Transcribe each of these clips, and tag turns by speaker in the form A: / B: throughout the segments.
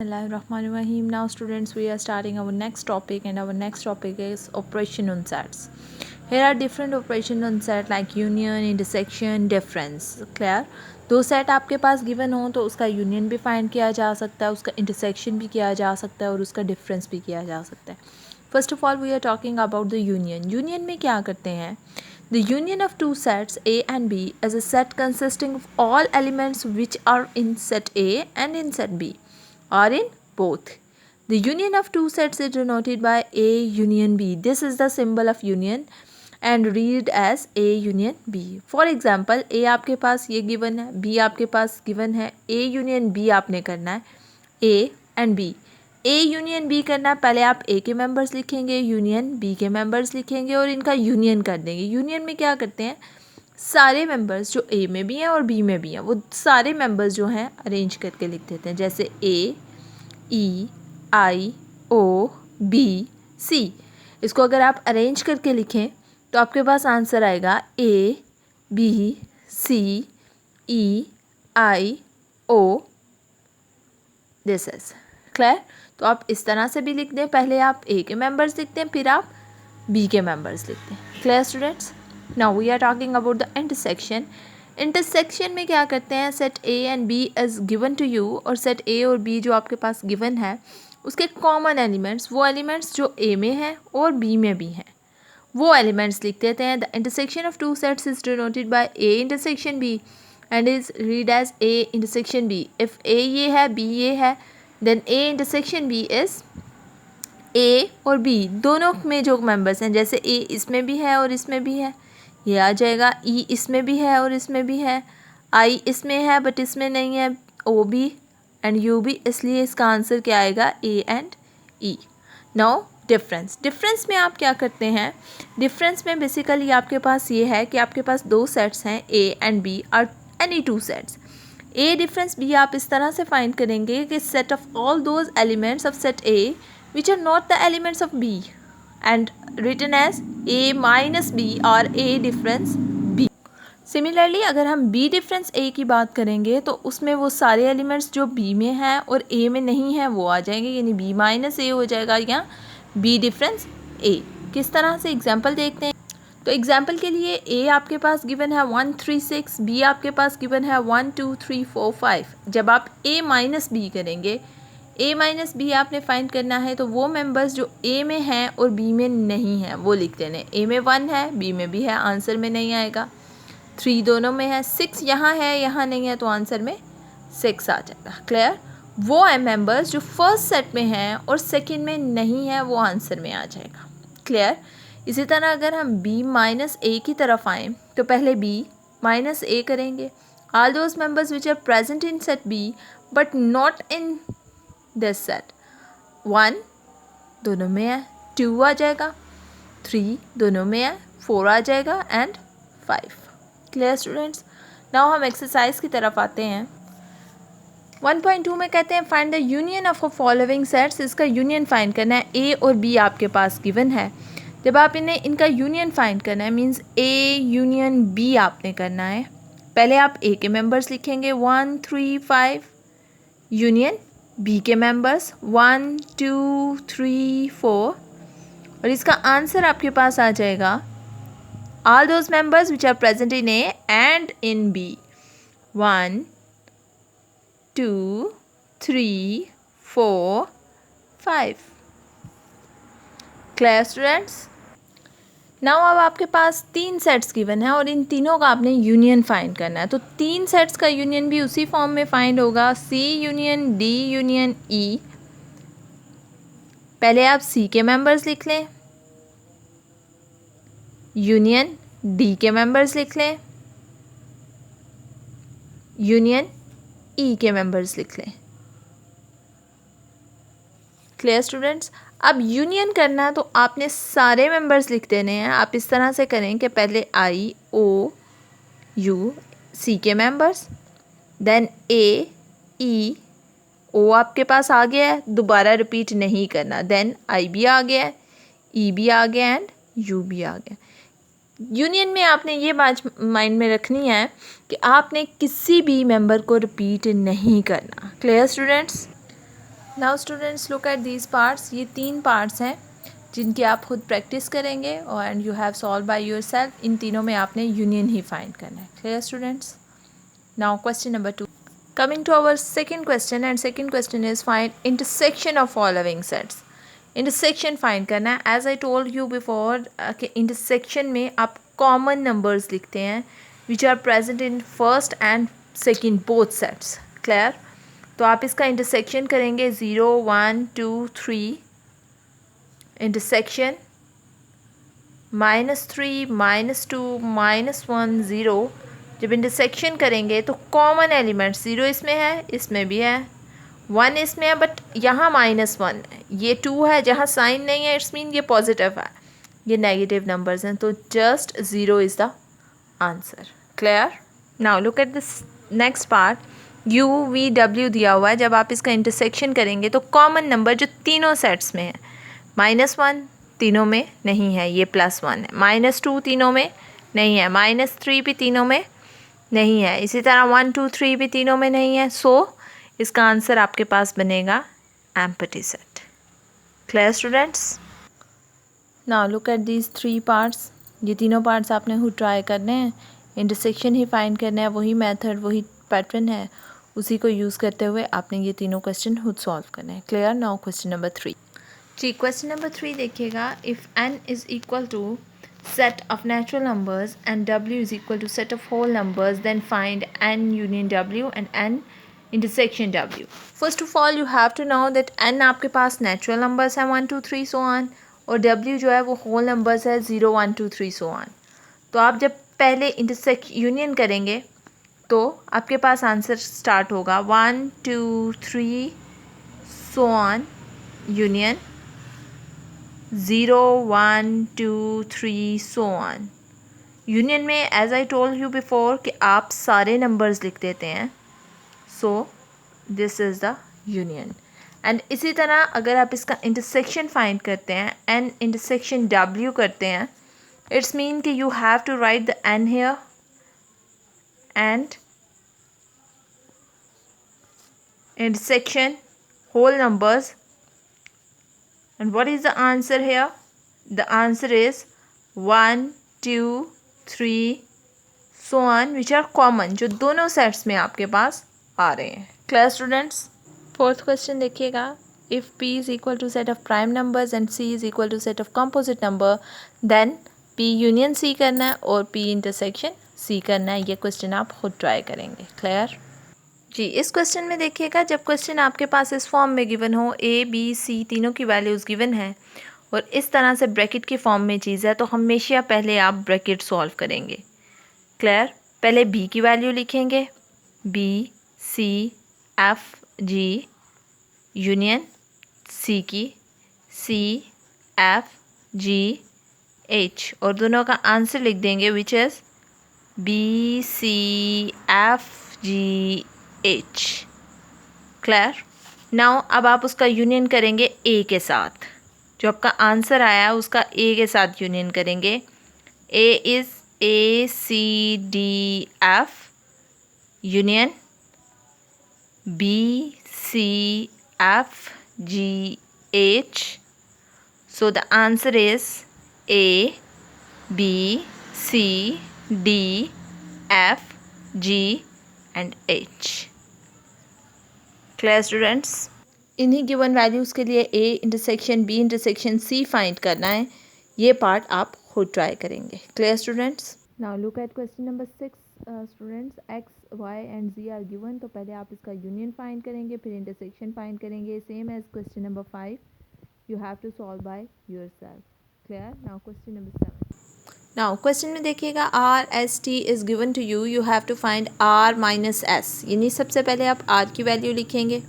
A: Bismillahirrahmanirrahim. Now students, we are starting our next topic, and our next topic is operation on sets. Here are different operation on set like union, intersection, difference. Clear? दो set आपके पास given हो तो उसका union भी find किया जा सकता है, उसका इंटरसेक्शन भी किया जा सकता है और उसका डिफरेंस भी किया जा सकता है. First of all we are talking about the union. Union में क्या करते हैं? The union of two sets A and B is a set consisting of all elements which are in set A and in set B or in both. The union of two sets is denoted by A union B. This is the symbol of union and read as A union B. For example, A आपके पास ये given है, B आपके पास given है, A union B आपने करना है, A and B. A union B करना है, पहले आप A के मेंबर्स लिखेंगे, यूनियन B के मेंबर्स लिखेंगे और इनका यूनियन कर देंगे. यूनियन में क्या करते हैं? सारे मेंबर्स जो A में भी हैं और B में भी हैं वो सारे मेंबर्स जो हैं अरेंज करके लिख देते हैं. जैसे A, E, I, O, B, C. इसको अगर आप अरेंज करके लिखें तो आपके पास आंसर आएगा A, B, C, E, I, O. This is clear. तो आप इस तरह से भी लिख दें, पहले आप A के मेंबर्स लिखते हैं फिर आप B के मेंबर्स लिखते हैं. Clear students. Now we are talking about the intersection. Intersection में क्या करते हैं? Set A and B is given to you और सेट A और B जो आपके पास गिवन है उसके कॉमन एलिमेंट्स, वो एलिमेंट्स जो A में हैं और B में भी हैं, वो एलिमेंट्स लिख देते हैं. The intersection of two sets is denoted by A intersection B and is read as A intersection B. If A ये है B ये है then A intersection B is A और B दोनों में जो मेंबर्स हैं, जैसे A इसमें भी है और इसमें भी है, ये आ जाएगा. E इसमें भी है और इसमें भी है, I इसमें है बट इसमें नहीं है, O भी एंड U भी, इसलिए इसका आंसर क्या आएगा? A and E. Now difference. Difference में आप क्या करते हैं? डिफरेंस में बेसिकली आपके पास ये है कि आपके पास दो सेट्स हैं A एंड B और any two sets. A difference B आप इस तरह से फाइंड करेंगे कि set of all those elements of set A which are not the elements of B and written as A minus B or A difference B. Similarly अगर हम B difference A की बात करेंगे तो उसमें वो सारे एलिमेंट्स जो B में हैं और A में नहीं हैं वो आ जाएंगे, यानी B माइनस A हो जाएगा या B डिफरेंस A. किस तरह से एग्जाम्पल देखते हैं. तो एग्जाम्पल के लिए A आपके पास गिवन है 1 3 6, B आपके पास गिवन है 1 2 3 4 5. जब आप A माइनस B करेंगे, A माइनस B आपने फाइंड करना है तो वो मेंबर्स जो A में हैं और B में नहीं हैं वो लिख देने. A में 1 है, B में भी है, आंसर में नहीं आएगा. 3 दोनों में है, 6 यहाँ है यहाँ नहीं है तो आंसर में 6 आ जाएगा. क्लियर. वो मेंबर्स जो फर्स्ट सेट में हैं और सेकंड में नहीं है वो आंसर में आ जाएगा. क्लियर. इसी तरह अगर हम B माइनस A की तरफ आएँ तो पहले B माइनस A करेंगे. All those members which are present in set B but not in this set. 1 दोनों में है, 2 आ जाएगा, 3 दोनों में है, 4 आ जाएगा एंड 5. Clear students. नाउ हम एक्सरसाइज की तरफ आते हैं. 1.2 में कहते हैं find the union of a following sets. इसका यूनियन फाइंड करना है. A और B आपके पास गिवन है. जब आप इनका यूनियन फाइंड करना है मीन्स A यूनियन B आपने करना है. पहले आप A के मेंबर्स लिखेंगे 1 3 5, यूनियन B के मेंबर्स 1 2 3 4 और इसका आंसर आपके पास आ जाएगा all those members which are present in A and in B. 1 2 3 4 5. Clear students. Now अब आपके पास 3 सेट्स गिवन है और इन तीनों का आपने यूनियन फाइंड करना है. तो 3 सेट्स का यूनियन भी उसी फॉर्म में फाइंड होगा, C union D union E. पहले आप C के मेंबर्स लिख लें, यूनियन D के मेंबर्स लिख लें, यूनियन E के मेंबर्स लिख लें. Clear students. अब यूनियन करना है तो आपने सारे मेंबर्स लिख देने हैं. आप इस तरह से करें कि पहले I O U C के members, then A E O आपके पास आ गया है, दोबारा रिपीट नहीं करना. देन I भी आ गया है, E भी आ गया एंड U भी आ गया. यूनियन में आपने ये बात माइंड में रखनी है कि आपने किसी भी मेंबर को रिपीट नहीं करना. Clear students. Now students look at these parts. ये 3 पार्ट्स हैं जिनकी आप खुद प्रैक्टिस करेंगे और and you have solve by yourself. इन तीनों में आपने यूनियन ही फाइंड करना है. Clear students? Now question number 2. Coming to our second question, and second question is find intersection of following sets. Intersection find करना है. As I told you before कि intersection में आप common numbers लिखते हैं which are present in first and second both sets. Clear? तो आप इसका intersection करेंगे 0 1 2 3 intersection -3 -2 -1 0. जब इंटरसेक्शन करेंगे तो कॉमन एलिमेंट्स 0 इसमें है, इसमें भी है, 1 इसमें है, बट यहाँ -1 है, ये 2 है, जहाँ साइन नहीं है इट्स मीन ये पॉजिटिव है, ये नेगेटिव नंबर्स हैं, तो just 0 is the answer. Clear? Now look at this next part. UVW दिया हुआ है. जब आप इसका इंटरसेक्शन करेंगे तो कॉमन नंबर जो तीनों सेट्स में है, -1 तीनों में नहीं है, ये +1 है, -2 तीनों में नहीं है, -3 भी तीनों में नहीं है, इसी तरह 1 2 3 भी तीनों में नहीं है. सो इसका आंसर आपके पास बनेगा empty set. Clear students? Now look at these 3 parts. ये तीनों पार्ट्स आपने खुद ट्राई करने हैं. इंटरसेक्शन ही फाइंड करना है. वही मेथड, वही पैटर्न है, उसी को यूज़ करते हुए आपने ये तीनों क्वेश्चन खुद सॉल्व करने हैं. क्लियर? Now question number 3. जी, क्वेश्चन नंबर 3 देखिएगा. If n is equal to set of natural numbers and w is equal to set of whole numbers, then find n union w and n intersection w. First of all you have to know that n आपके पास natural numbers हैं 1 2 3 so on, और w जो है वो whole numbers है 0 1 2 3 so on. तो आप जब पहले यूनियन करेंगे तो आपके पास आंसर स्टार्ट होगा 1 2 3 so on union 0 1 2 3 so on. Union में as I told you before कि आप सारे नंबर्स लिख देते हैं. So this is the union. And इसी तरह अगर आप इसका इंटरसेक्शन फाइंड करते हैं, एन इंटरसेक्शन w करते हैं, इट्स मीन कि you have to write the n here and intersection whole numbers. And what is the answer here? The answer is 1 2 3 so on, which are common, जो दोनों sets में आपके पास आ रहे हैं. Clear students? फोर्थ क्वेश्चन देखिएगा. If p is equal to set of prime numbers and c is equal to set of composite number, then p union c करना है और p इंटरसेक्शन c करना है. ये क्वेश्चन आप खुद ट्राई करेंगे. क्लियर? जी, इस क्वेश्चन में देखिएगा. जब क्वेश्चन आपके पास इस फॉर्म में गिवन हो, a b c तीनों की वैल्यूज़ गिवन है और इस तरह से ब्रैकेट की फॉर्म में चीज़ है, तो हमेशा पहले आप ब्रैकेट सॉल्व करेंगे. क्लियर? पहले b की वैल्यू लिखेंगे, b c f g union c की c f g h, और दोनों का आंसर लिख देंगे which is b c f g h. Clear? Now अब आप उसका यूनियन करेंगे a के साथ. जो आपका आंसर आया उसका a के साथ यूनियन करेंगे. a is a c d f union b c f g h. So the answer is a b c d f g and h. Clear students? इन्हीं गिवन वैल्यूज़ के लिए a intersection b intersection c find करना है. ये part आप खुद try करेंगे. Clear students? Now look at question number 6 students. x y and z are given. तो पहले आप इसका यूनियन फाइंड करेंगे, फिर इंटरसेक्शन फाइंड करेंगे. Same as question number 5 you have to solve by yourself. Clear? Now question number 7. Now question में देखिएगा r s t is given to you. You have to find r minus s. यानी सबसे पहले आप r की value लिखेंगे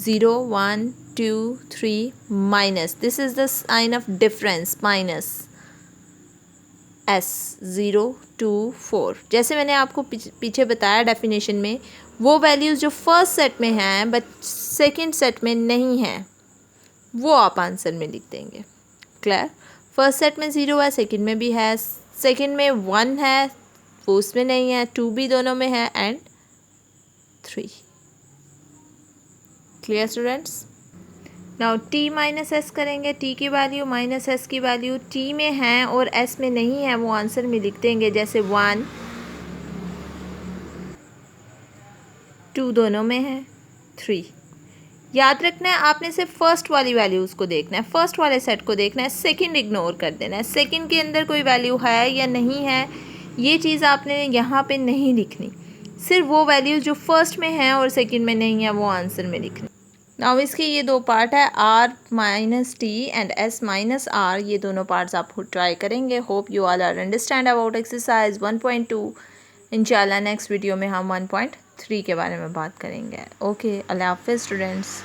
A: 0 1 2 3 minus. This is the sign of difference, minus s 0 2 4. जैसे मैंने आपको पीछे बताया डेफिनेशन में, वो वैल्यूज़ जो फर्स्ट सेट में हैं बट सेकंड सेट में नहीं हैं वो आप आंसर में लिख देंगे. क्लियर? फर्स्ट सेट में 0 है, सेकंड में भी है, सेकंड में 1 है वो उसमें नहीं है, 2 भी दोनों में है and 3. Clear students? Now T minus S करेंगे, टी की वैल्यू माइनस एस की वैल्यू, टी में है और एस में नहीं है वो आंसर में लिख देंगे, जैसे 1 2 दोनों में है 3। याद रखना है आपने सिर्फ फर्स्ट वाली वैल्यूज़ को देखना है, फर्स्ट वाले सेट को देखना है, सेकंड इग्नोर कर देना है। सेकंड के अंदर कोई वैल्यू है या नहीं है ये चीज़ आपने यहाँ पे नहीं लिखनी, सिर्फ वो वैल्यूज़ जो फर्स्ट में हैं और सेकंड में नहीं है वो आंसर में लिखनी। नाउ इसके ये दो पार्ट है, R minus T and S minus R, ये दोनों पार्ट्स आप खुद ट्राई करेंगे। Hope you all are understand about exercise 1.2। इंशाल्लाह नेक्स्ट वीडियो में हम 1.3 के बारे में बात करेंगे। ओके, अल्लाह हाफिज़ स्टूडेंट्स।